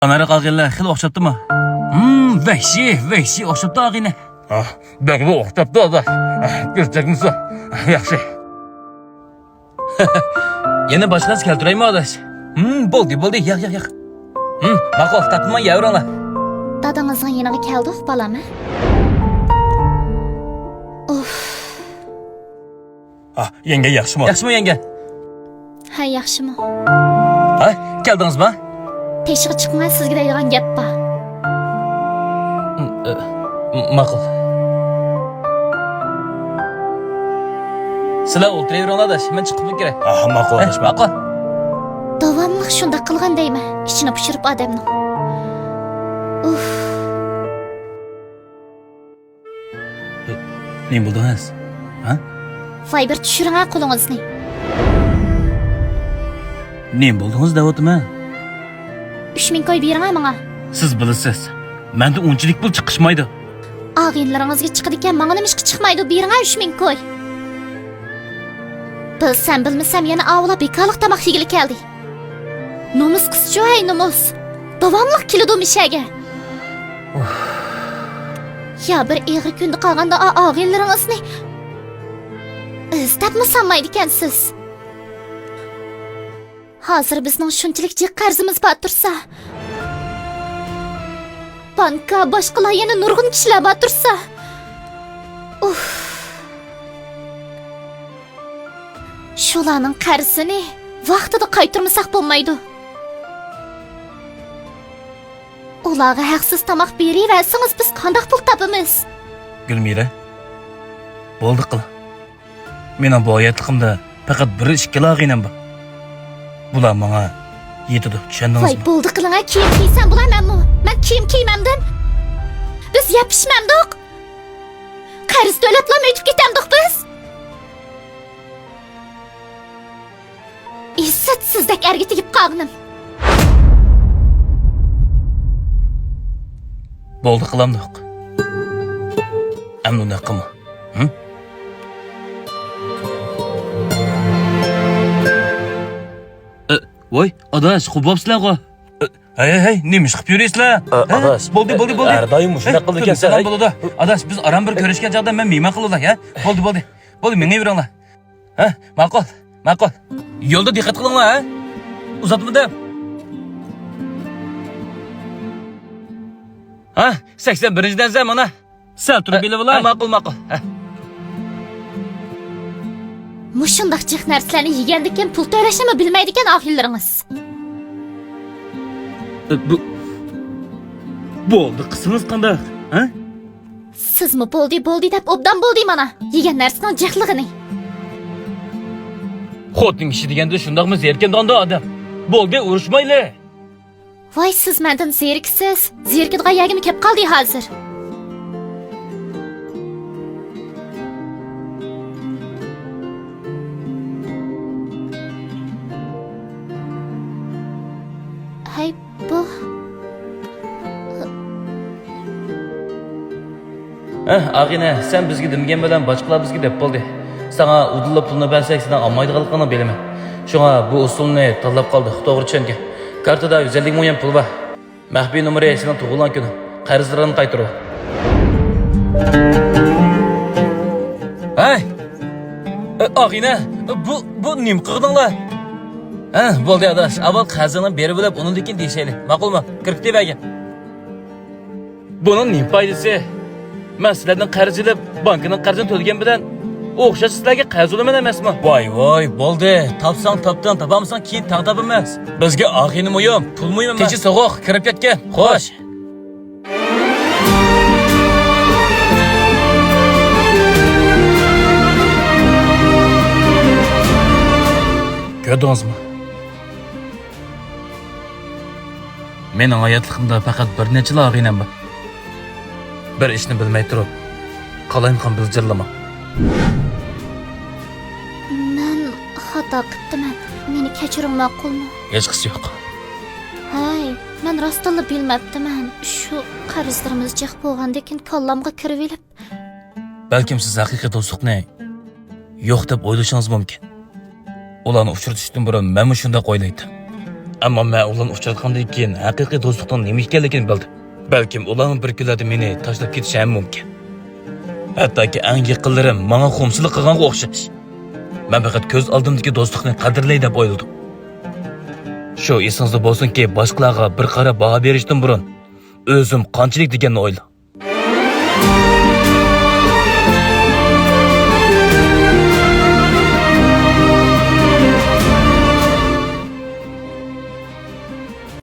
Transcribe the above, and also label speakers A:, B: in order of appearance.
A: Amerika ağıyla xil oxşapdımı? Vəhşi oxşapdı ağıyla.
B: Bəqli oxşapdı adaş. Gerçekmişsin. Yaxşı.
A: Yine başqası keltireyim mi adaş? Boldi, yaq. Maqol, tapılma yavranlar.
C: Dadamızın yanına keldik balama.
B: Yenge yaxşı mı?
A: Yaxşımı yenge?
C: Ha, yaxşımı?
A: Geldiniz mi?
C: Teşiği çıkmay sizge deydigan gap ba.
A: Maqol. Sizlar o'tiraveringlar adaş, men chiqib kerak.
B: Maqul adaş.
A: Maqol.
C: Davamlıq şunda qilgan deyman, ichini pishirib odamning.
A: Ne buldunuz? Ha?
C: Voy bir tushiring qo'lingizni.
A: Ne buldunuz devatimi?
C: 3000 koy bering menga.
A: Siz bilasiz. Menda unchilik pul chiqishmaydi.
C: Ağinlaringizga chiqadi ekan, menga nima ishga chiqmaydi, bering 3000 koy. Bilsam bilmasam yana avla bekarlik tamoq yegili keldi. Nomus qizcha, ay nomus. Davamlıq keldim ishaga. Ya bir egri kunda qolganda ağinlaringizni istab sanmaydi ekansiz. Hozir bizning shunchalik jiq qarzimiz bor tursa, banka boshqalar yana nurg'un kishilar bor tursa, shularning qarzini vaqtida qaytarmasak bo'lmaydi. Ularga haqsiz tamoq beraversangiz biz qanday pul topamiz?
A: Gulmira. Bo'ldi qil. Mening bu oyatligimda faqat 1-2 lag'inam bor. Bular menga yetadi, tushundingizmi?
C: Voy, bo'ldi qiling, kiyim kiysan bo'lamanmi? Men kiyim kiymamdim. Biz yapishmamdik. Qarz to'latlamay o'tib ketamdik biz. Izzatsizlik erga tegib qoldim.
A: Bo'ldi qilamdiq. Ammo nima qilma? Voy, adaş, xubobsizlar-ku. Hey, nima ish qilib yuraysizlar?
B: Adaş.
A: Bo'ldi.
B: Erdayım shunday qildi ekansan.
A: Bo'ldi. Adaş, biz aram bir ko'rishgan chaqda men mehmon qiluvlar, ya. Bo'ldi. Menga yuringlar. Ma'qul. Yo'lda diqqat qilinglar, ha? Uzatmadim. 81-dan zam mana. Sal turib bilib olar. Ma'qul.
C: Mushundaq jiq narsalarni yegandikan pul to'lashni bilmaydigan ahillarimiz.
A: Bo'ldi, qismingiz qanday? Ha?
C: Sizmi bo'ldi deb obdan bo'ldi mana. Yegan narsaning jiqligini.
A: Xotin kishi deganda shundaqmi zerkindonda odam. Bo'ldi, urushmaylar.
C: Voy, siz mendan zeriksiz. Zerkidga yagim kelib qoldi hozir. Hay bu.
A: Ağina, sen bizga demagan bilan boshqalar bizga deb bo'ldi. Sana udilla pulni bersak, sendan olmaydiganligini bilaman. Shunga bu usulni tanlab qoldik, to'g'ri tushungan. Kartada 150 million pul bor. Maxfiy nomeri sening tug'ilgan kuni. Qarzlarini qaytarib. Hey! Ağina, bu nim qildinglar? Bo'ldi adash. Avval qarzini berib olib, undan keyin deyishayli. Ma'qulmi? Kirib devagan. Buning nim foydasi? Men sizlardan qarz olib, bankining qarzini to'lagan bilan o'xshash sizlarga qarz olaman emasmi? Voy, bo'ldi. Topsang topdan, topamsan keyin tang topamas. Bizga og'ini muhim, pul muhim emas. Kecha so'g'oq kirib ketgan. Xo'sh. Ko'rdingizmi? Mening hayotligimda faqat bir necha og'inam bor. Bir ishni bilmay turib, qalayim ham bildirlama.
C: Men xato qildim. Meni kechiring, ma'qulmi?
A: Hech qisi yo'q.
C: Hay, men rostla bilmabdiman. Shu qarzlarimiz jiq bo'lgandekin kollamga kirib olib.
A: Balkim siz haqiqiy do'stlikni yo'q deb o'ylashingiz mumkin. Ularni uchratishdan burun men shunday o'ylaydim.
B: Ammo men ularni uchratgandan keyin haqiqiy do'stlikning nima ekanligini bildim. Balkim ular bir kunlarda meni tashlab ketishi ham mumkin. Hattoki eng yaqinlarim menga xumsizlik qilganga o'xshash. Men faqat ko'z oldimdagi do'stlikni qadrlay deb o'yladim. Shu esingizda bo'lsinki, boshqalarga bir qarab baho berishdan burun o'zim qanchalik deganni o'yla.